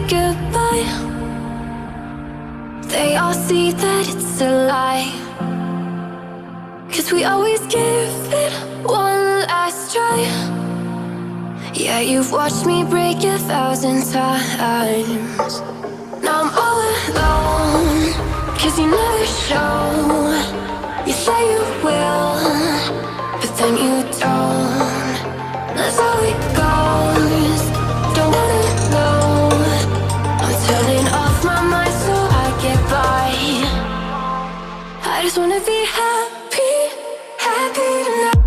goodbye, they all see that it's a lie. 'Cause we always give it one last try. Yeah, you've watched me break 1,000 times. Now I'm all alone, 'cause you never show. You say you will, but then you don't. That's how it goes. Don't wanna know. I'm turning off my mind so I get by. I just wanna be happy, happy tonight.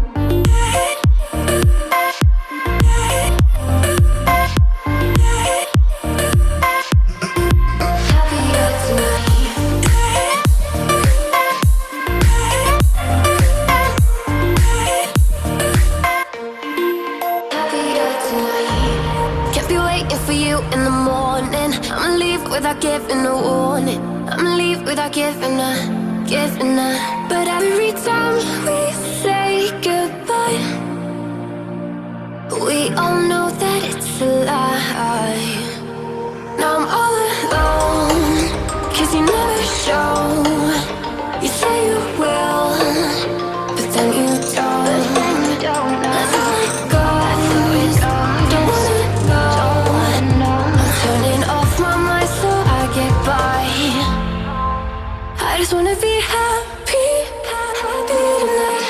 Without giving a warning, I'ma leave without giving a. But every time we say goodbye, we all know that it's a lie. Now I'm all alone, 'cause you never show. You say you will, but then you don't. That's how it goes. Don't wanna know. I'm turning off my mind so I get by. I just wanna be happy, happy tonight.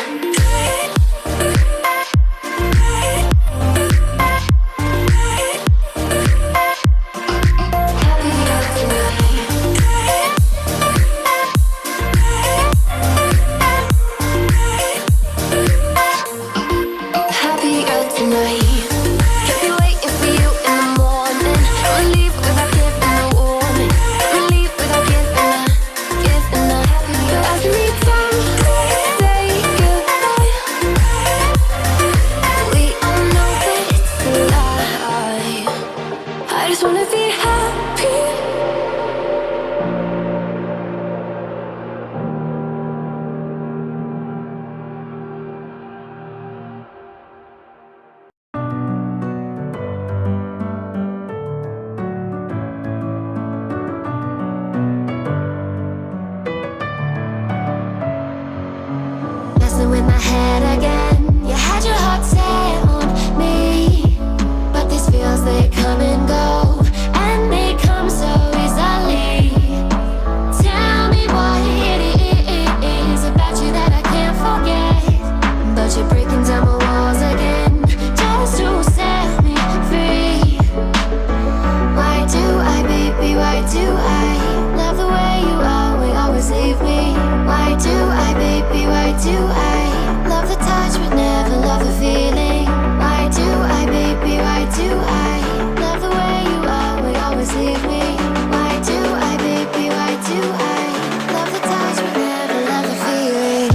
With my head again, you had your heart set on me, but these feels, they come and go, and they come so easily. Tell me what it is about you that I can't forget, but you're breaking down my walls again, just to set me free. Why do I, baby, why do I love the way you always leave me? Why do I, baby, why do I love the touch but never love the feeling? Why do I, baby, why do I love the way you always leave me? Why do I, baby, why do I love the touch but never love the feeling?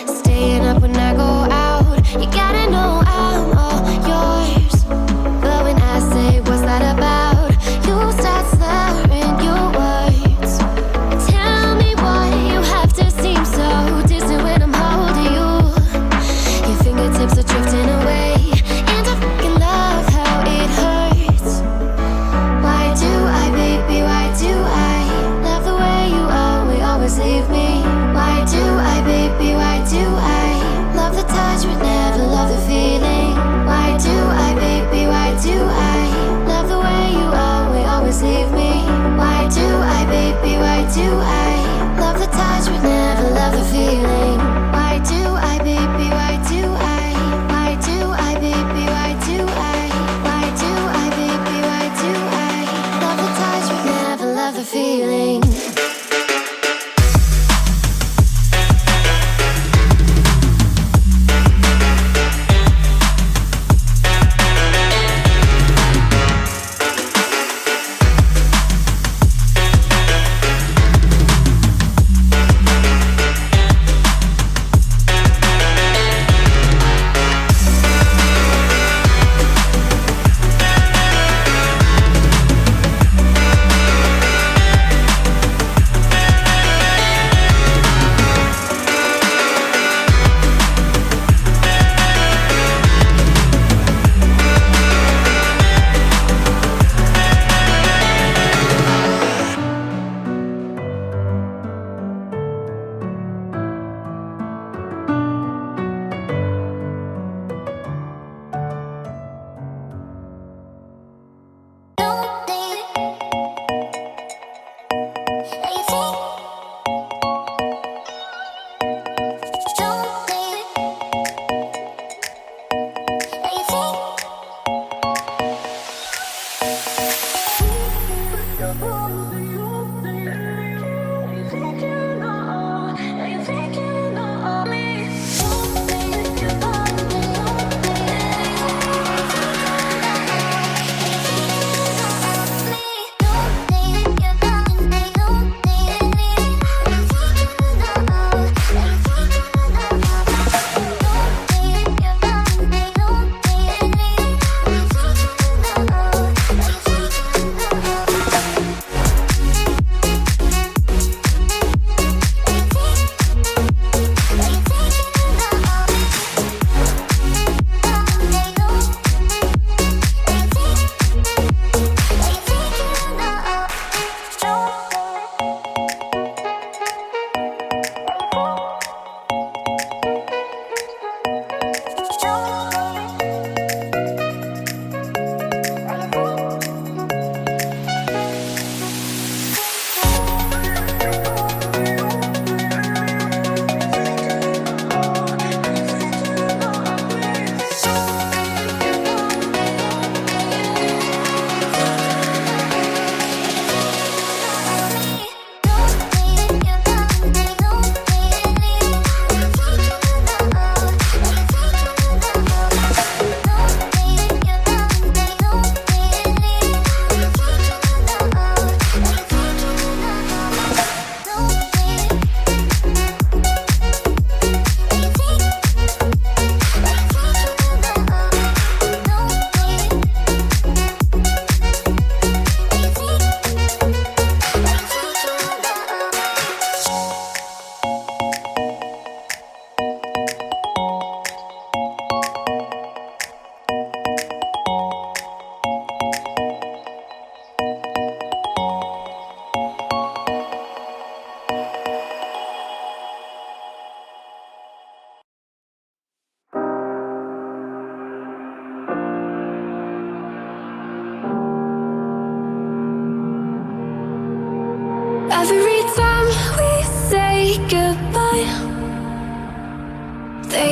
Staying up when I go out, you gotta know I'm all yours. But when I say what's that about, you start slurring your words. Tell me why you have to seem so distant when I'm holding you. Your fingertips are drifting away, and I fucking love how it hurts. Why do I, baby, why do I love the way you always leave me? Why do I, baby, why do I love the touch but never love the feeling? Why do I, baby, why do I love the way you always leave me? Why do I, baby, why do I love the touch but never love the feeling?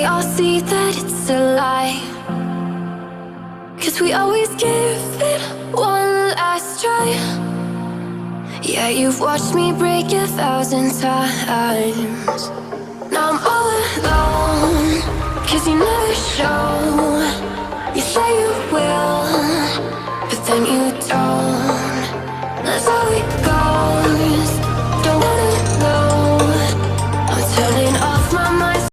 we all see that it's a lie. 'Cause we always give it one last try. Yeah, you've watched me break 1,000 times. Now I'm all alone.